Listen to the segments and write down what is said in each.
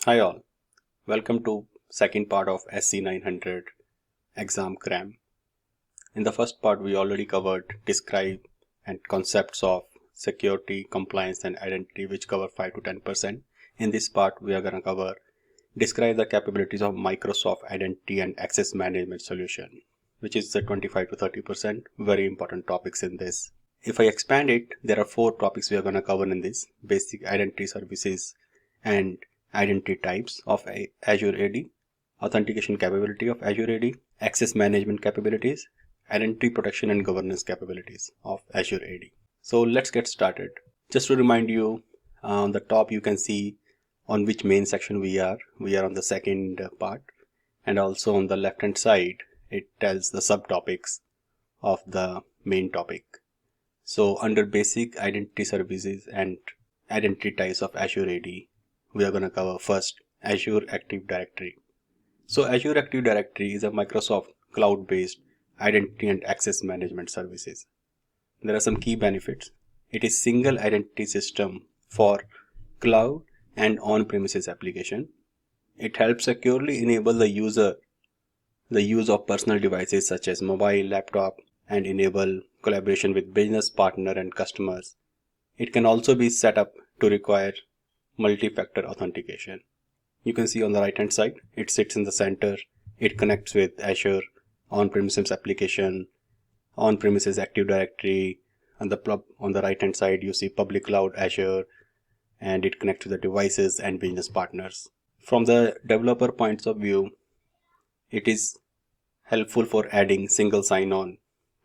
Hi all, welcome to second part of SC900 exam cram. In the first part we already covered describe and concepts of security, compliance and identity which cover 5 to 10%. In this part we are going to cover describe the capabilities of Microsoft Identity and Access Management solution which is the 25 to 30%, very important topics in this. If I expand it, there are 4 topics we are going to cover in this: basic identity services and identity types of Azure AD, authentication capability of Azure AD, access management capabilities, identity protection and governance capabilities of Azure AD. So let's get started. Just to remind you, on the top you can see on which main section we are. We are on the second part, and also on the left hand side it tells the subtopics of the main topic. So under basic identity services and identity types of Azure AD, we are going to cover first Azure Active Directory. So Azure Active Directory is a Microsoft cloud-based identity and access management services. There are some key benefits. It is single identity system for cloud and on-premises application. It helps securely enable the use of personal devices such as mobile, laptop, and enable collaboration with business partner and customers. It can also be set up to require multi-factor authentication. You can see on the right hand side, it sits in the center. It connects with Azure on-premises application, on-premises Active Directory. On the right hand side, you see public cloud Azure, and it connects to the devices and business partners. From the developer points of view, it is helpful for adding single sign-on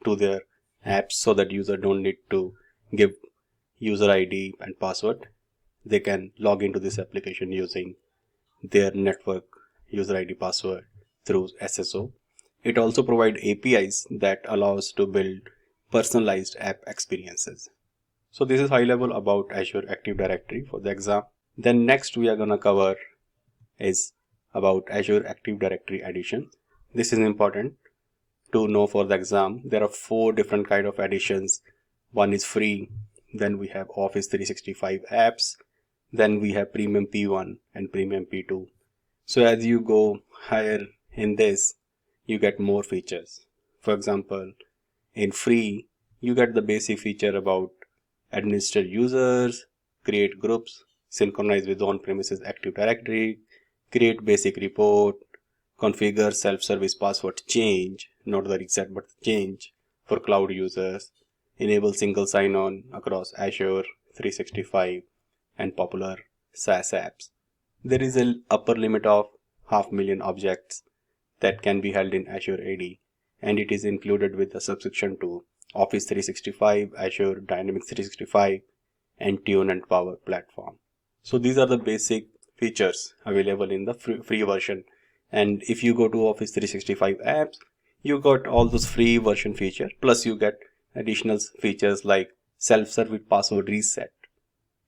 to their apps so that user don't need to give user ID and password. They can log into this application using their network user ID password through SSO. It also provides APIs that allows to build personalized app experiences. So this is high level about Azure Active Directory for the exam. Then next we are going to cover is about Azure Active Directory edition. This is important to know for the exam. There are 4 different kind of editions. One is free, then we have Office 365 apps, then we have Premium P1 and Premium P2. So as you go higher in this, you get more features. For example, in free, you get the basic feature about administer users, create groups, synchronize with on-premises Active Directory, create basic report, configure self-service password change, not the reset but change for cloud users, enable single sign-on across Azure 365 and popular SaaS apps. There is an upper limit of 500,000 objects that can be held in Azure AD, and it is included with the subscription to Office 365, Azure Dynamics 365, and Tune and Power Platform. So these are the basic features available in the free version. And if you go to Office 365 apps, you got all those free version features, plus you get additional features like self-service password reset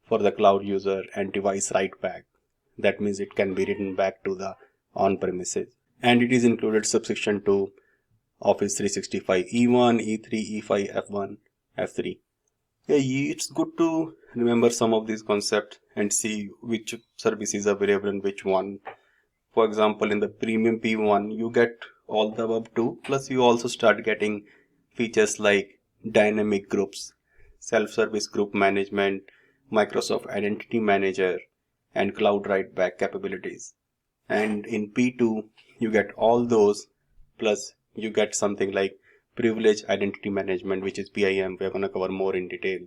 for the cloud user and device write back. That means it can be written back to the on-premises. And it is included subscription to Office 365 E1, E3, E5, F1, F3. Yeah, it's good to remember some of these concepts and see which service is available in which one. For example, in the Premium P1, you get all the above too, plus you also start getting features like dynamic groups, self-service group management, Microsoft Identity Manager, and cloud write back capabilities. And in P2, you get all those, plus you get something like privilege identity management, which is PIM. We're going to cover more in detail.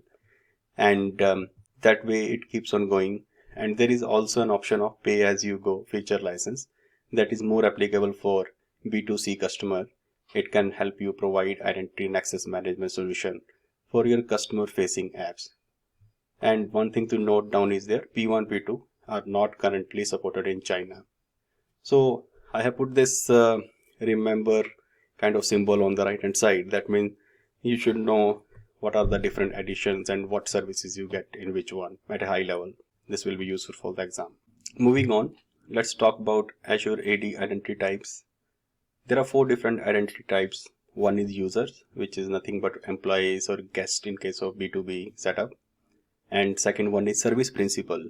And that way it keeps on going. And there is also an option of pay as you go feature license that is more applicable for B2C customer. It can help you provide identity and access management solution for your customer facing apps. And one thing to note down is there P1, P2 are not currently supported in China. So I have put this remember kind of symbol on the right hand side. That means you should know what are the different editions and what services you get in which one at a high level. This will be useful for the exam. Moving on, let's talk about Azure AD identity types. There are 4 different identity types. One is users, which is nothing but employees or guests in case of B2B setup. And second one is service principal.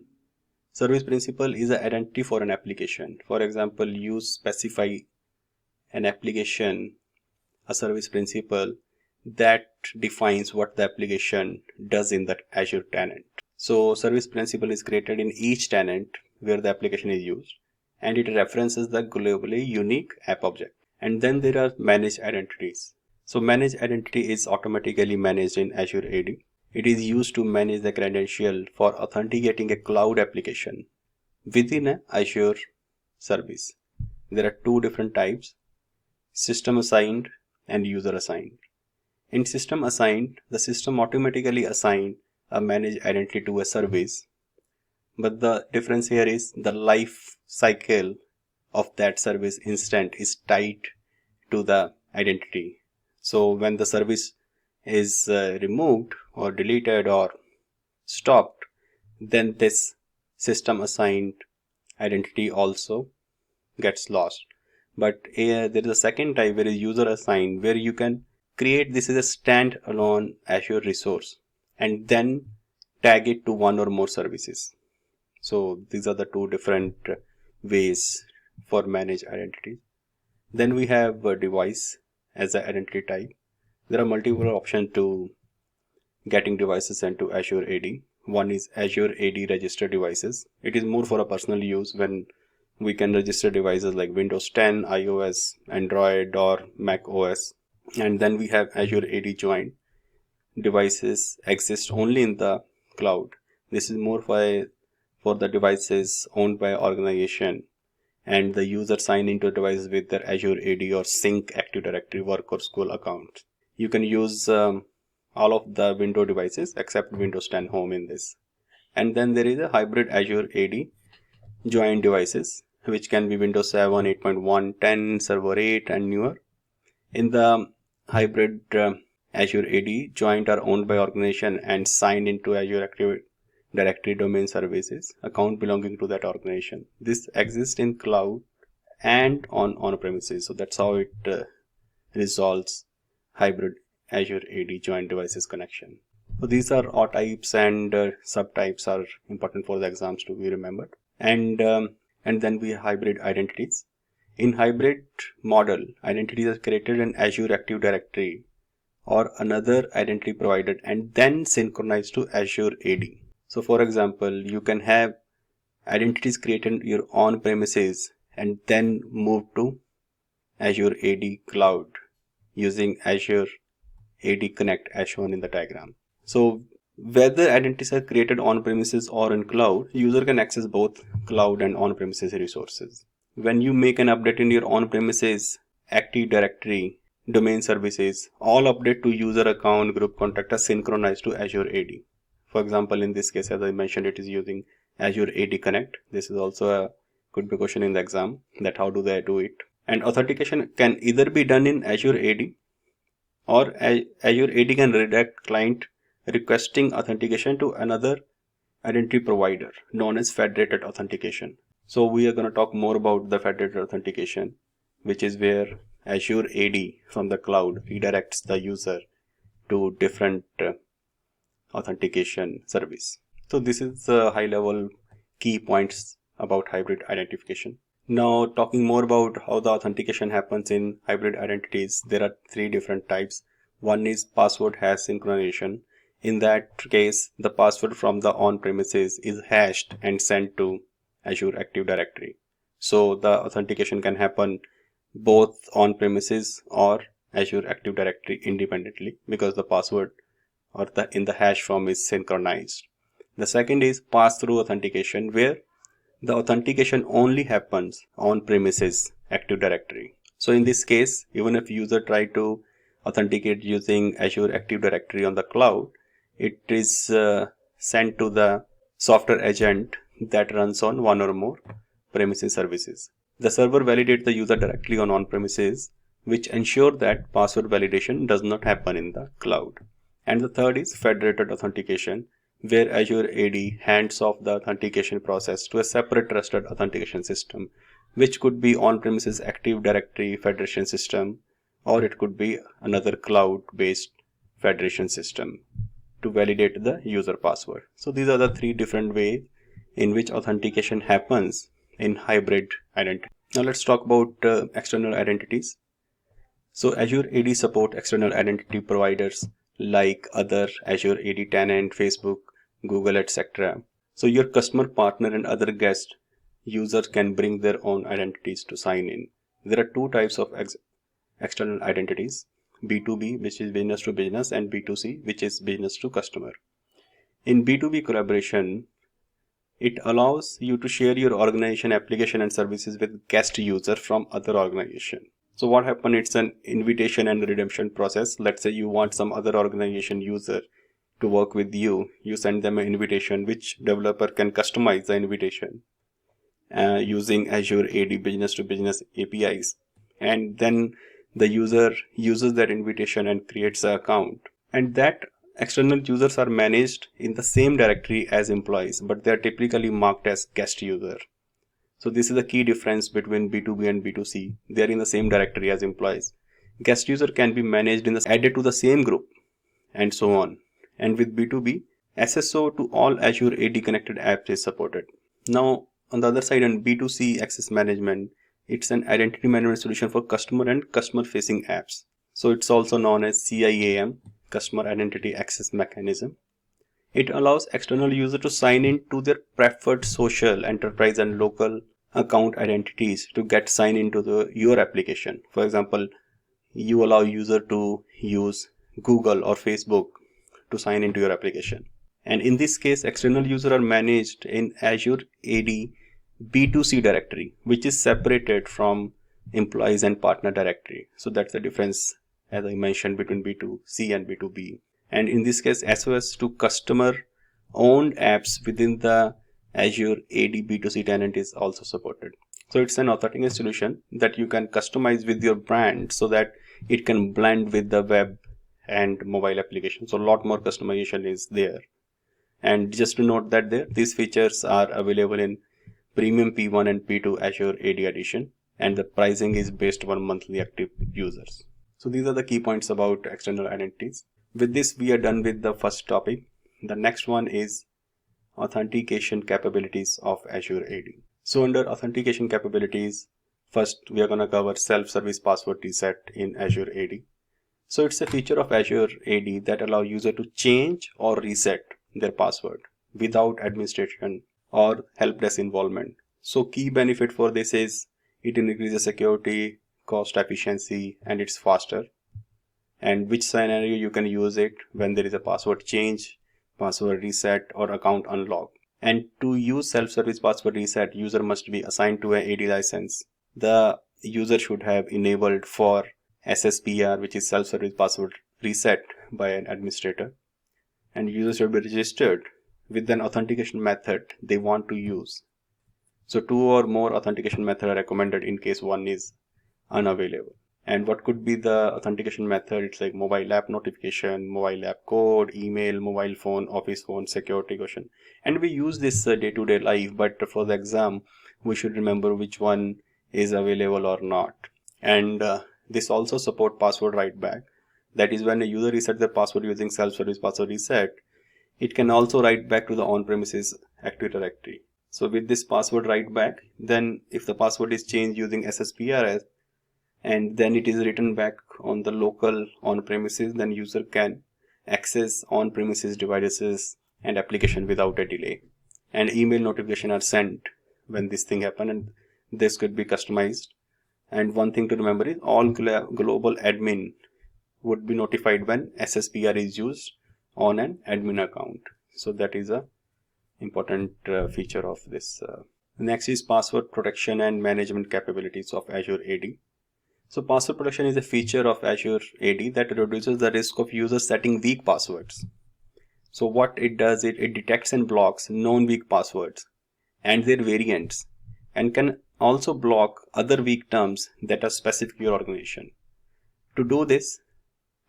Service principal is an identity for an application. For example, you specify an application, a service principal that defines what the application does in that Azure tenant. So service principal is created in each tenant where the application is used, and it references the globally unique app object. And then there are managed identities. So managed identity is automatically managed in Azure AD. It is used to manage the credential for authenticating a cloud application within an Azure service. There are two different types: system assigned and user assigned. In system assigned, the system automatically assigns a managed identity to a service, but the difference here is the life cycle of that service instant is tied to the identity. So when the service is removed or deleted or stopped, then this system assigned identity also gets lost. But there is a second type where is user assigned, where you can create this as a standalone Azure resource and then tag it to one or more services. So these are the two different ways for managed identities. Then we have a device as an identity type. There are multiple options to getting devices into Azure AD. One is Azure AD registered devices. It is more for a personal use when we can register devices like Windows 10, iOS, Android or Mac OS. And then we have Azure AD joint. Devices exist only in the cloud. This is more for the devices owned by organization, and the user sign into devices with their Azure AD or Sync Active Directory work or school account. You can use all of the Windows devices except Windows 10 Home in this. And then there is a hybrid Azure AD joint devices, which can be Windows 7, 8.1, 10, Server 8 and newer. In the hybrid Azure AD, joint are owned by organization and signed into Azure Active Directory domain services account belonging to that organization. This exists in cloud and on premises. So that's how it resolves hybrid Azure AD joint devices connection. So these are all types and subtypes are important for the exams to be remembered. And then we have hybrid identities. In hybrid model, identities are created in Azure Active Directory or another identity provided and then synchronized to Azure AD. So for example, you can have identities created in your on premises and then move to Azure AD Cloud using Azure AD Connect as shown in the diagram. So whether identities are created on premises or in cloud, user can access both cloud and on premises resources. When you make an update in your on premises Active Directory domain services, all update to user account, group contact are synchronized to Azure AD. For example, in this case, as I mentioned, it is using Azure AD Connect. This is also could be a question in the exam, that how do they do it. And authentication can either be done in Azure AD or Azure AD can redirect client requesting authentication to another identity provider known as federated authentication. So we are going to talk more about the federated authentication, which is where Azure AD from the cloud redirects the user to different authentication service. So this is the high level key points about hybrid identification. Now talking more about how the authentication happens in hybrid identities, there are three different types. One is password hash synchronization. In that case, the password from the on-premises is hashed and sent to Azure Active Directory. So the authentication can happen both on-premises or Azure Active Directory independently because the password or in the hash form is synchronized. The second is pass-through authentication, where the authentication only happens on premises Active Directory. So in this case, even if user try to authenticate using Azure Active Directory on the cloud, it is sent to the software agent that runs on one or more premises services. The server validates the user directly on premises, which ensure that password validation does not happen in the cloud. And the third is federated authentication, where Azure AD hands off the authentication process to a separate trusted authentication system, which could be on-premises Active Directory federation system, or it could be another cloud-based federation system to validate the user password. So these are the three different ways in which authentication happens in hybrid identity. Now let's talk about external identities. So Azure AD support external identity providers like other Azure AD tenant, Facebook, Google, etc. So your customer, partner and other guest users can bring their own identities to sign in. There are two types of external identities: B2B, which is business to business, and B2C, which is business to customer. In B2B collaboration, it allows you to share your organization application and services with guest user from other organization. So what happens, it's an invitation and redemption process. Let's say you want some other organization user to work with you. You send them an invitation, which developer can customize the invitation using Azure AD business to business APIs. And then the user uses that invitation and creates an account. And that external users are managed in the same directory as employees, but they are typically marked as guest user. So this is the key difference between B2B and B2C. They are in the same directory as employees. Guest user can be managed added to the same group and so on. And with B2B, SSO to all Azure AD connected apps is supported. Now on the other side, on B2C access management, it's an identity management solution for customer and customer facing apps. So it's also known as CIAM, Customer Identity Access Mechanism. It allows external users to sign in to their preferred social, enterprise and local account identities to get signed into your application. For example, you allow user to use Google or Facebook to sign into your application. And in this case, external users are managed in Azure AD B2C directory, which is separated from employees and partner directory. So that's the difference, as I mentioned, between B2C and B2B. And in this case, SOS to customer owned apps within the Azure AD B2C tenant is also supported. So it's an authentication solution that you can customize with your brand so that it can blend with the web and mobile application. So a lot more customization is there. And just to note that these features are available in Premium P1 and P2 Azure AD Edition, and the pricing is based on monthly active users. So these are the key points about external identities. With this, we are done with the first topic. The next one is authentication capabilities of Azure AD. So under authentication capabilities, first we are going to cover self-service password reset in Azure AD. So it's a feature of Azure AD that allows user to change or reset their password without administration or help desk involvement. So key benefit for this is it increases security, cost efficiency, and it's faster. And which scenario you can use it: when there is a password change, password reset, or account unlock. And to use self-service password reset, user must be assigned to an AD license. The user should have enabled for SSPR, which is self-service password reset, by an administrator. And user should be registered with an authentication method they want to use. So 2 or more authentication methods are recommended in case one is unavailable. And what could be the authentication method? It's like mobile app notification, mobile app code, email, mobile phone, office phone, security question. And we use this day-to-day life, but for the exam, we should remember which one is available or not. And this also support password write back. That is, when a user resets their password using self-service password reset, it can also write back to the on-premises Active Directory. So with this password write back, then if the password is changed using SSPRS, and then it is written back on the local on-premises, then user can access on-premises devices and application without a delay. And email notification are sent when this thing happen, and this could be customized. And one thing to remember is all global admin would be notified when SSPR is used on an admin account. So that is a important feature of this. Next is password protection and management capabilities of Azure AD. So password protection is a feature of Azure AD that reduces the risk of users setting weak passwords. So what it does, it detects and blocks known weak passwords and their variants, and can also block other weak terms that are specific to your organization. To do this,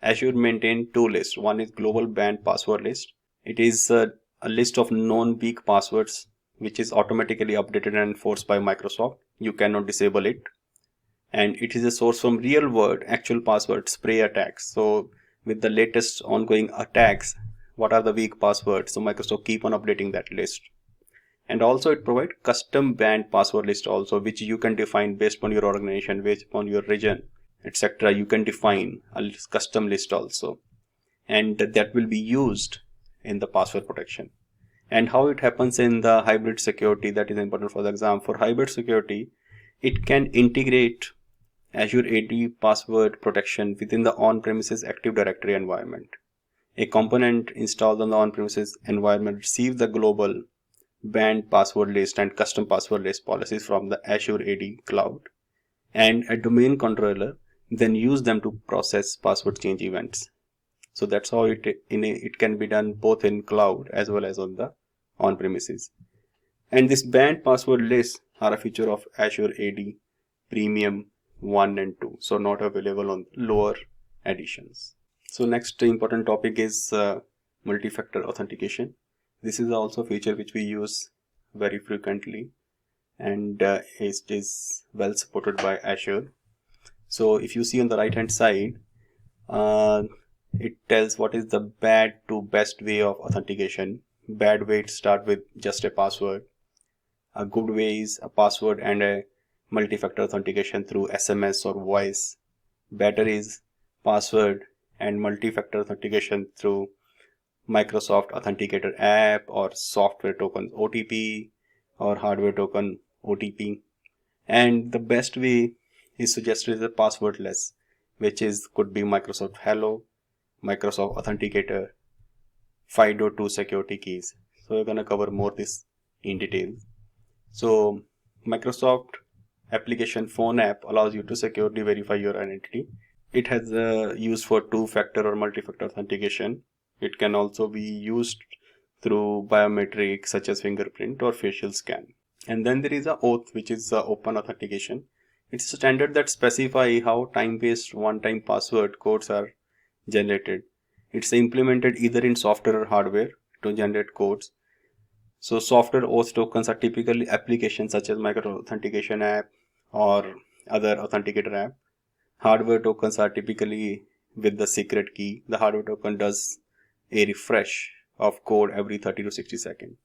Azure maintains two lists. One is global banned password list. It is a list of known weak passwords which is automatically updated and enforced by Microsoft. You cannot disable it. And it is a source from real world actual password spray attacks. So with the latest ongoing attacks, what are the weak passwords? So Microsoft keep on updating that list. And also it provides custom band password list also, which you can define based on your organization, based on your region, etc. You can define a custom list also, and that will be used in the password protection. And how it happens in the hybrid security, that is important for the exam. For hybrid security, it can integrate Azure AD password protection within the on-premises Active Directory environment. A component installed on the on-premises environment receives the global banned password list and custom password list policies from the Azure AD cloud, and a domain controller then use them to process password change events. So that's how it can be done both in cloud as well as on the on-premises. And this banned password lists are a feature of Azure AD Premium 1 and 2, so not available on lower editions. So next important topic is multi-factor authentication. This is also a feature which we use very frequently, and it is well supported by Azure. So if you see on the right hand side, it tells what is the bad to best way of authentication. Bad way to start with just a password. A good way is a password and a multi-factor authentication through SMS or voice. Better is password and multi-factor authentication through Microsoft Authenticator app or software token OTP or hardware token OTP. And the best way is suggested is a passwordless, which could be Microsoft Hello, Microsoft Authenticator, FIDO2 security keys. So we're going to cover more this in detail. So Microsoft application phone app allows you to securely verify your identity. It has use for two-factor or multi-factor authentication. It can also be used through biometric such as fingerprint or facial scan. And then there is a OAuth, which is open authentication. It's a standard that specifies how time-based one-time password codes are generated. It's implemented either in software or hardware to generate codes. So software OAuth tokens are typically applications such as Microsoft Authentication app or other authenticator app. Hardware tokens are typically with the secret key. The hardware token does a refresh of code every 30 to 60 seconds.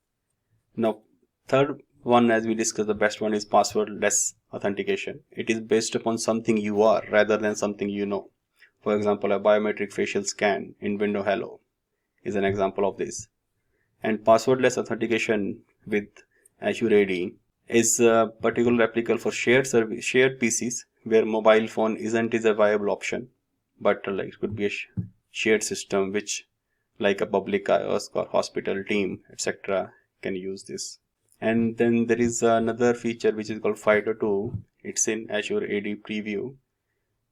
Now, third one, as we discussed, the best one is passwordless authentication. It is based upon something you are rather than something you know. For example, a biometric facial scan in Windows Hello is an example of this. And passwordless authentication with Azure AD is particularly applicable for shared PCs where mobile phone isn't a viable option, but it could be a shared system which like a public kiosk or hospital team, etc. can use this. And then there is another feature which is called FIDO2. It's in Azure AD Preview.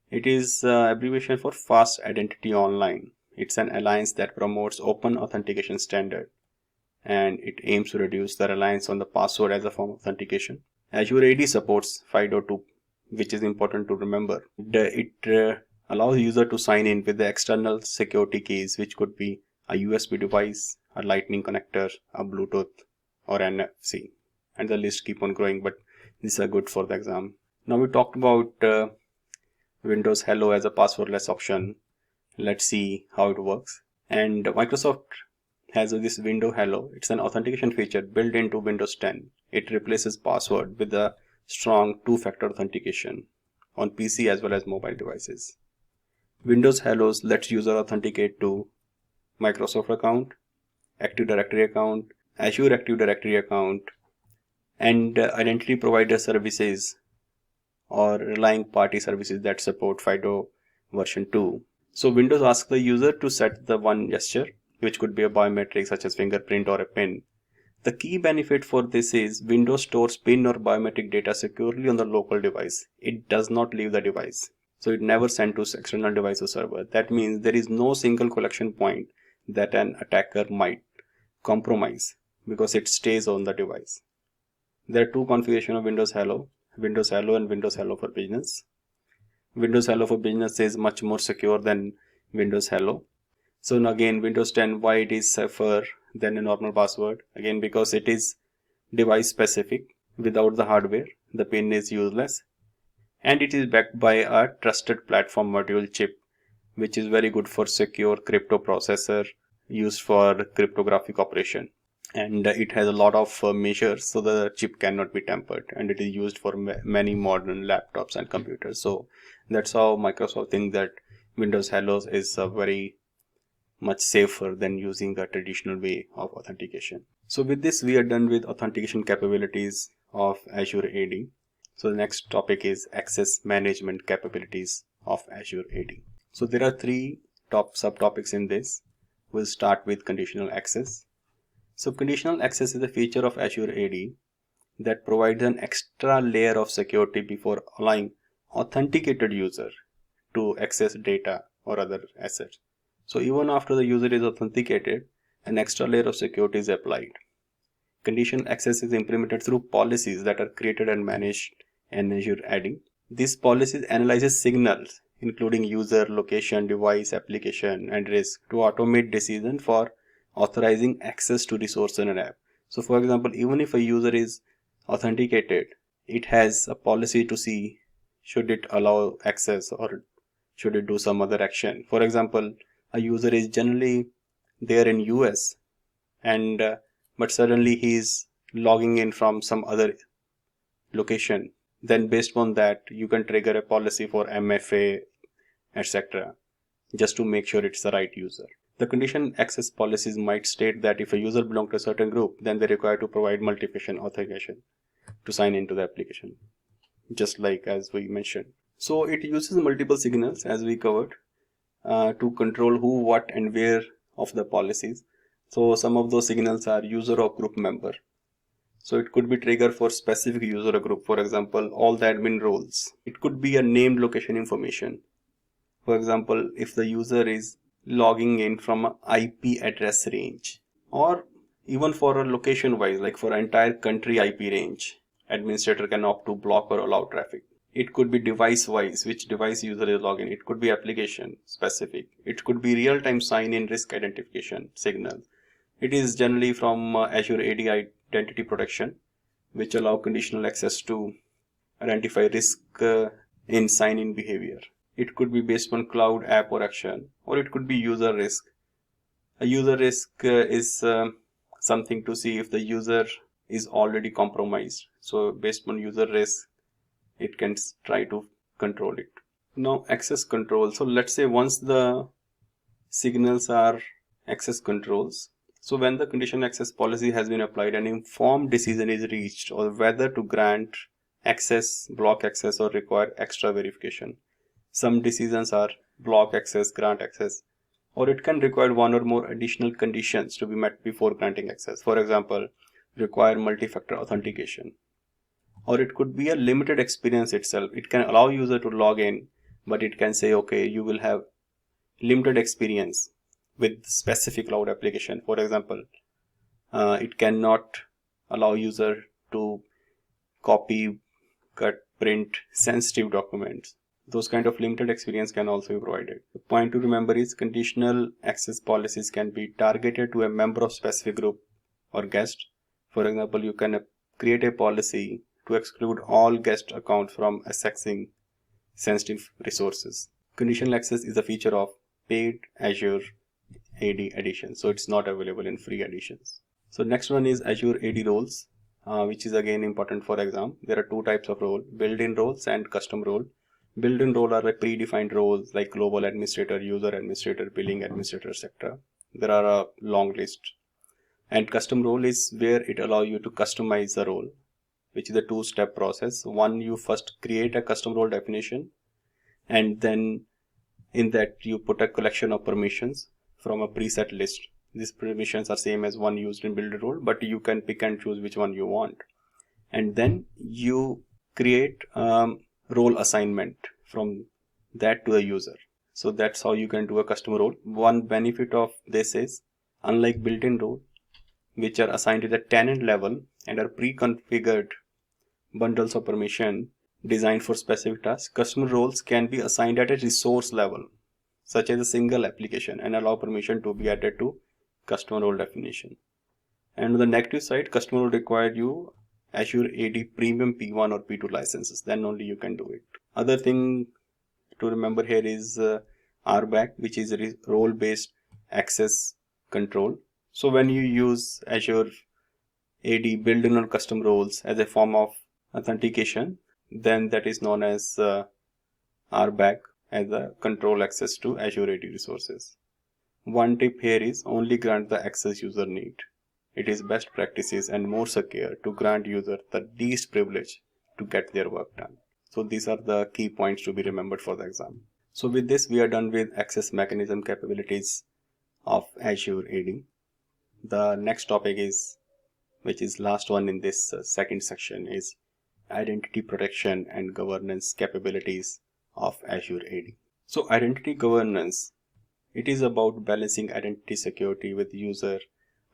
It is abbreviation for Fast Identity Online. It's an alliance that promotes open authentication standard, and it aims to reduce the reliance on the password as a form of authentication. Azure AD supports FIDO2, which is important to remember. It allows user to sign in with the external security keys, which could be a USB device, a lightning connector, a Bluetooth, or NFC. And the list keep on growing, but these are good for the exam. Now we talked about Windows Hello as a passwordless option. Let's see how it works. And Microsoft has this Windows Hello. It's an authentication feature built into Windows 10. It replaces password with a strong two-factor authentication on PC as well as mobile devices. Windows Hello lets user authenticate to Microsoft account, Active Directory account, Azure Active Directory account, and identity provider services or relying party services that support FIDO version 2. So Windows asks the user to set the one gesture, which could be a biometric such as fingerprint or a PIN. The key benefit for this is Windows stores PIN or biometric data securely on the local device. It does not leave the device. So it never sent to external device or server. That means there is no single collection point that an attacker might compromise because it stays on the device. There are two configurations of Windows Hello and Windows Hello for Business. Windows Hello for Business is much more secure than Windows Hello. So now again, Windows 10, why it is safer than a normal password? Again, because it is device specific. Without the hardware, the PIN is useless. And it is backed by a trusted platform module chip, which is very good for secure crypto processor used for cryptographic operation. and it has a lot of measures, so the chip cannot be tampered, and it is used for many modern laptops and computers. So that's how Microsoft thinks that Windows Hello is very much safer than using the traditional way of authentication. So with this, we are done with authentication capabilities of Azure AD. So the next topic is access management capabilities of Azure AD. So there are three top subtopics in this. We'll start with conditional access. So conditional access is a feature of Azure AD that provides an extra layer of security before allowing authenticated user to access data or other assets. So even after the user is authenticated, an extra layer of security is applied. Conditional access is implemented through policies that are created and managed in Azure AD. These policies analyzes signals including user, location, device, application, and risk to automate decision for authorizing access to resource in an app. So for example, even if a user is authenticated, it has a policy to see should it allow access or should it do some other action. For example, a user is generally there in US and but suddenly he is logging in from some other location, then based on that you can trigger a policy for MFA, etc., just to make sure it's the right user. The condition access policies might state that if a user belongs to a certain group, then they're required to provide multi-factor authentication to sign into the application, just like as we mentioned. So it uses multiple signals, as we covered, to control who, what, and where of the policies. So some of those signals are user or group member. So it could be trigger for specific user or group. For example, all the admin roles. It could be a named location information. For example, if the user is logging in from an IP address range, or even for a location wise, like for an entire country IP range, administrator can opt to block or allow traffic. It could be device wise, which device user is logging. It could be application specific. It could be real-time sign-in risk identification signal. It is generally from Azure AD Identity Protection, which allow conditional access to identify risk in sign-in behavior. It could be based on cloud app or action, or it could be user risk. A user risk is something to see if the user is already compromised. So based on user risk, it can try to control it. Now access control. So let's say once the signals are access controls, so when the conditional access policy has been applied, an informed decision is reached or whether to grant access, block access, or require extra verification. Some decisions are block access, grant access, or it can require one or more additional conditions to be met before granting access. For example, require multi-factor authentication. Or it could be a limited experience itself. It can allow user to log in, but it can say, okay, you will have limited experience with specific cloud application. For example, it cannot allow user to copy, cut, print sensitive documents. Those kind of limited experience can also be provided. The point to remember is conditional access policies can be targeted to a member of specific group or guest. For example, you can create a policy to exclude all guest accounts from accessing sensitive resources. Conditional access is a feature of paid Azure AD edition, so it's not available in free editions. So next one is Azure AD roles, which is again important for exam. There are two types of role: built-in roles and custom role. Built-in role are predefined roles like global administrator, user administrator, billing administrator, etc. There are a long list. And custom role is where it allows you to customize the role, which is a two-step process. One, you first create a custom role definition, and then in that you put a collection of permissions from a preset list. These permissions are same as one used in build role, but you can pick and choose which one you want. And then you create role assignment from that to the user. So that's how you can do a custom role. One benefit of this is, unlike built-in role, which are assigned at the tenant level and are pre-configured bundles of permission designed for specific tasks, custom roles can be assigned at a resource level, such as a single application, and allow permission to be added to custom role definition. And on the negative side, custom role require you Azure AD Premium P1 or P2 licenses, then only you can do it. Other thing to remember here is RBAC, which is a role-based access control. So when you use Azure AD built-in or custom roles as a form of authentication, then that is known as RBAC, as a control access to Azure AD resources. One tip here is only grant the access user need. It is best practices and more secure to grant user the least privilege to get their work done. So these are the key points to be remembered for the exam. So with this, we are done with access mechanism capabilities of Azure AD. The next topic is, which is last one in this second section, is identity protection and governance capabilities of Azure AD. So identity governance, it is about balancing identity security with user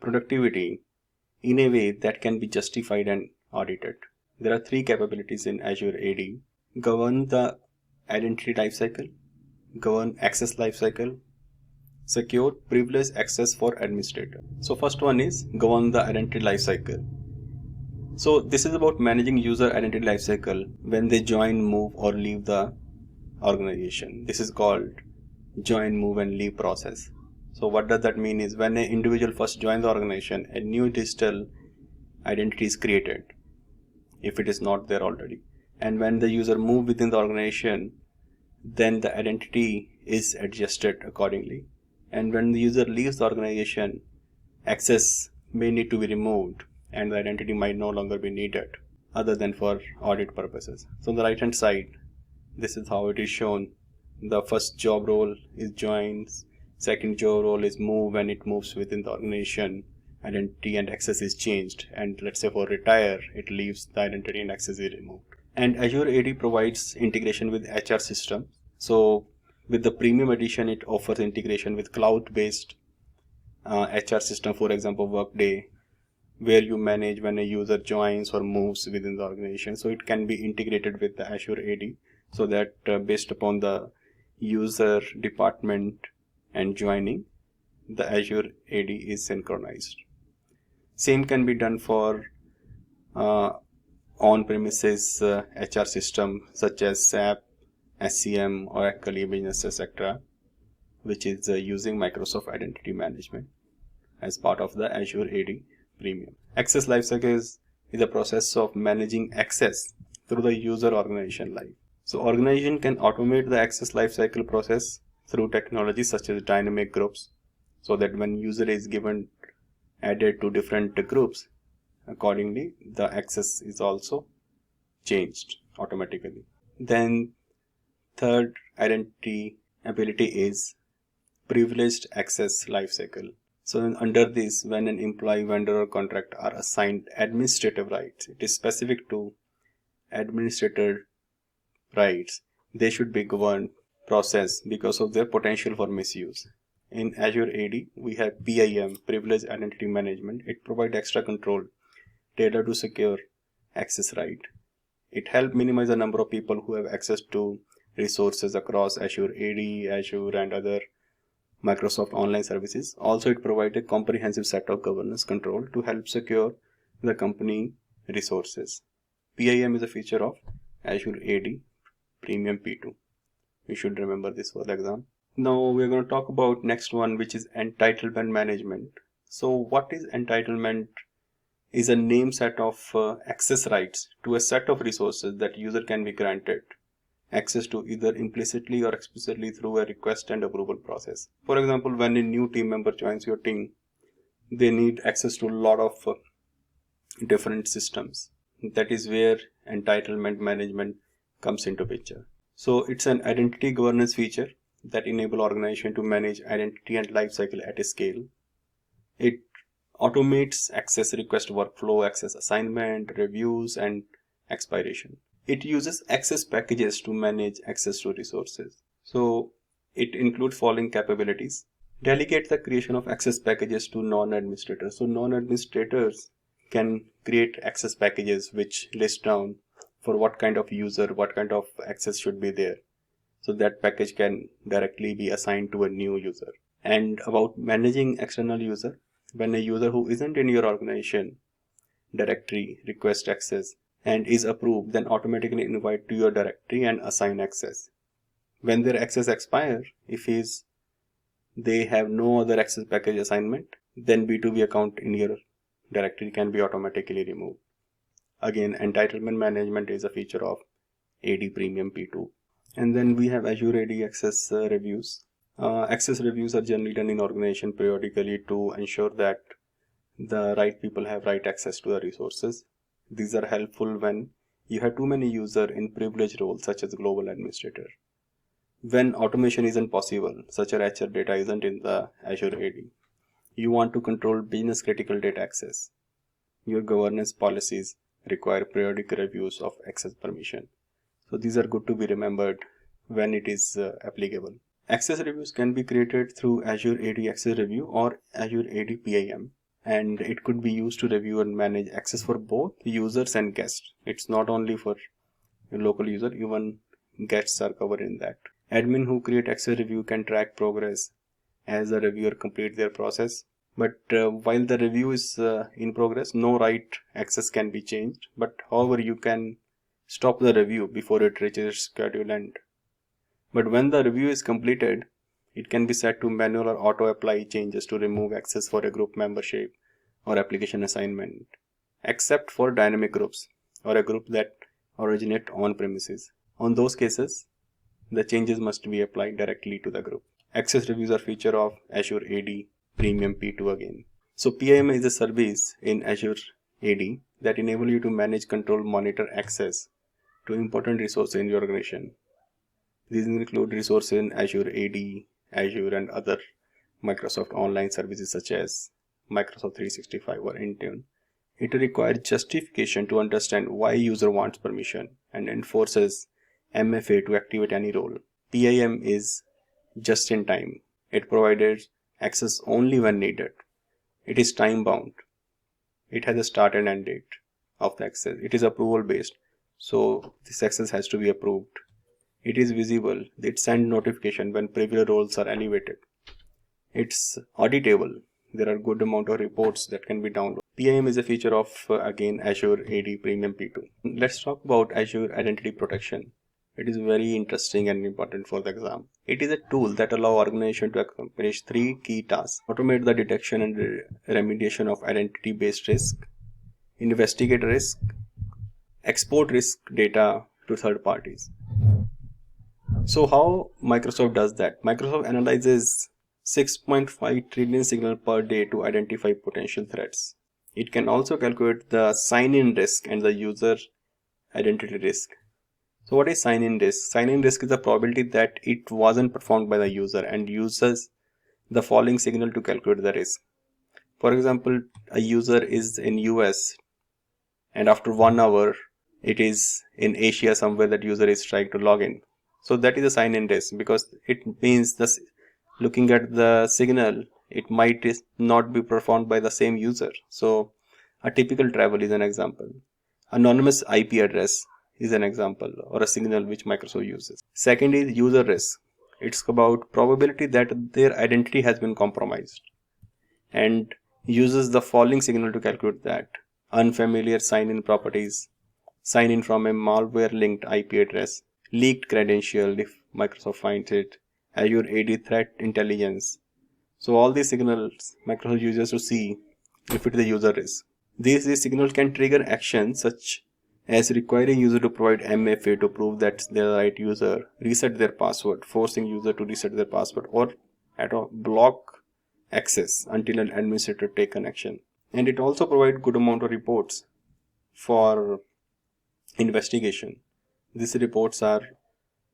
productivity in a way that can be justified and audited. There are three capabilities in Azure AD: govern the identity lifecycle, govern access lifecycle, secure privileged access for administrator. So first one is govern the identity lifecycle. So this is about managing user identity lifecycle when they join, move, or leave the organization. This is called join, move, and leave process. So what does that mean is when an individual first joins the organization, a new digital identity is created if it is not there already. And when the user moves within the organization, then the identity is adjusted accordingly. And when the user leaves the organization, access may need to be removed and the identity might no longer be needed other than for audit purposes. So on the right hand side, this is how it is shown. The first job role is joins, second job role is move when it moves within the organization, identity and access is changed, and let's say for retire, it leaves, the identity and access is removed. And Azure AD provides integration with HR system. So with the premium edition, it offers integration with cloud-based HR system, for example Workday, where you manage when a user joins or moves within the organization. So it can be integrated with the Azure AD, so that based upon the user, department, and joining, the Azure AD is synchronized. Same can be done for on-premises HR system such as SAP, SCM, Oracle E-Business, etc., which is using Microsoft Identity Management as part of the Azure AD Premium. Access lifecycle is a process of managing access through the user organization life. So organization can automate the access lifecycle process through technology such as dynamic groups, so that when user is given added to different groups, accordingly the access is also changed automatically. Then third identity ability is privileged access lifecycle. So under this, when an employee, vendor, or contractor are assigned administrative rights, it is specific to administrator rights, they should be governed, processed because of their potential for misuse. In Azure AD, we have PIM, Privileged Identity Management. It provides extra control tailored to secure access right. It helps minimize the number of people who have access to resources across Azure AD, Azure, and other Microsoft online services. Also, it provides a comprehensive set of governance control to help secure the company resources. PIM is a feature of Azure AD Premium P2. You should remember this for the exam. Now we're going to talk about next one, which is entitlement management. So what is entitlement? Is a name set of access rights to a set of resources that user can be granted access to either implicitly or explicitly through a request and approval process. For example, when a new team member joins your team, they need access to a lot of different systems. That is where entitlement management comes into picture. So it's an identity governance feature that enable organization to manage identity and lifecycle at a scale. It automates access request workflow, access assignment, reviews, and expiration. It uses access packages to manage access to resources. So it includes following capabilities. Delegate the creation of access packages to non-administrators. So non-administrators can create access packages which list down for what kind of user, what kind of access should be there. So that package can directly be assigned to a new user. And about managing external user, when a user who isn't in your organization directory requests access and is approved, then automatically invite to your directory and assign access. When their access expires, if they have no other access package assignment, then B2B account in your directory can be automatically removed. Again, entitlement management is a feature of AD Premium P2. And then we have Azure AD Access Reviews. Access reviews are generally done in organization periodically to ensure that the right people have right access to the resources. These are helpful when you have too many users in privileged roles such as global administrator. When automation isn't possible, such as HR data isn't in the Azure AD, you want to control business critical data access. Your governance policies require periodic reviews of access permission. So these are good to be remembered when it is applicable. Access reviews can be created through Azure AD Access Review or Azure AD PIM, and it could be used to review and manage access for both users and guests. It's not only for local user, even guests are covered in that. Admin who create access review can track progress as the reviewer complete their process. But while the review is in progress, no right access can be changed. But however, you can stop the review before it reaches its scheduled end. But when the review is completed, it can be set to manual or auto apply changes to remove access for a group membership or application assignment, except for dynamic groups or a group that originate on premises. On those cases, the changes must be applied directly to the group. Access reviews are feature of Azure AD Premium P2 again. So PIM is a service in Azure AD that enable you to manage, control, monitor access to important resources in your organization. These include resources in Azure AD, Azure and other Microsoft online services such as Microsoft 365 or Intune. It requires justification to understand why user wants permission and enforces MFA to activate any role. PIM is just in time. It provides access only when needed. It is time bound. It has a start and end date of the access. It is approval based. So this access has to be approved. It is visible. It sends notification when privilege roles are elevated. It's auditable. There are good amount of reports that can be downloaded. PIM is a feature of again Azure AD Premium P2. Let's talk about Azure Identity Protection. It is very interesting and important for the exam. It is a tool that allows organization to accomplish 3 key tasks: automate the detection and remediation of identity-based risk, investigate risk, export risk data to third parties. So how Microsoft does that? Microsoft analyzes 6.5 trillion signals per day to identify potential threats. It can also calculate the sign-in risk and the user identity risk. So what is sign-in risk? Sign-in risk is the probability that it wasn't performed by the user and uses the following signal to calculate the risk. For example, a user is in US and after 1 hour it is in Asia somewhere that user is trying to log in. So that is a sign-in risk because it means this looking at the signal, it might not be performed by the same user. So a typical travel is an example. Anonymous IP address is an example or a signal which Microsoft uses. Second is user risk. It's about probability that their identity has been compromised and uses the following signal to calculate that. Unfamiliar sign-in properties, sign in from a malware linked IP address, leaked credential if Microsoft finds it, Azure AD threat intelligence. So all these signals Microsoft uses to see if it is a user risk. These signals can trigger actions such as requiring user to provide MFA to prove that they are the right user, reset their password, forcing user to reset their password, or block access until an administrator take an action. And it also provides good amount of reports for investigation. These reports are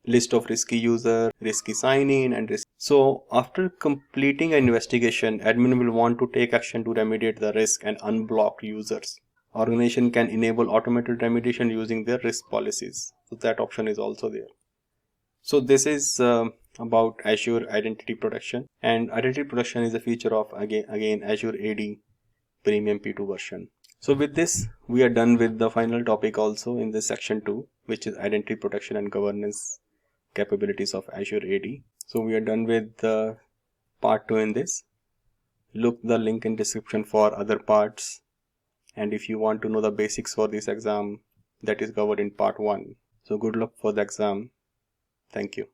list of risky user, risky sign-in, and risk. So after completing an investigation, admin will want to take action to remediate the risk and unblock users. Organization can enable automated remediation using their risk policies. So that option is also there. So this is about Azure Identity Protection, and Identity Protection is a feature of again Azure AD Premium P2 version. So with this, we are done with the final topic also in this section 2, which is Identity Protection and Governance capabilities of Azure AD. So we are done with the part 2 in this. Look the link in description for other parts, and if you want to know the basics for this exam, that is covered in part 1. So good luck for the exam. Thank you.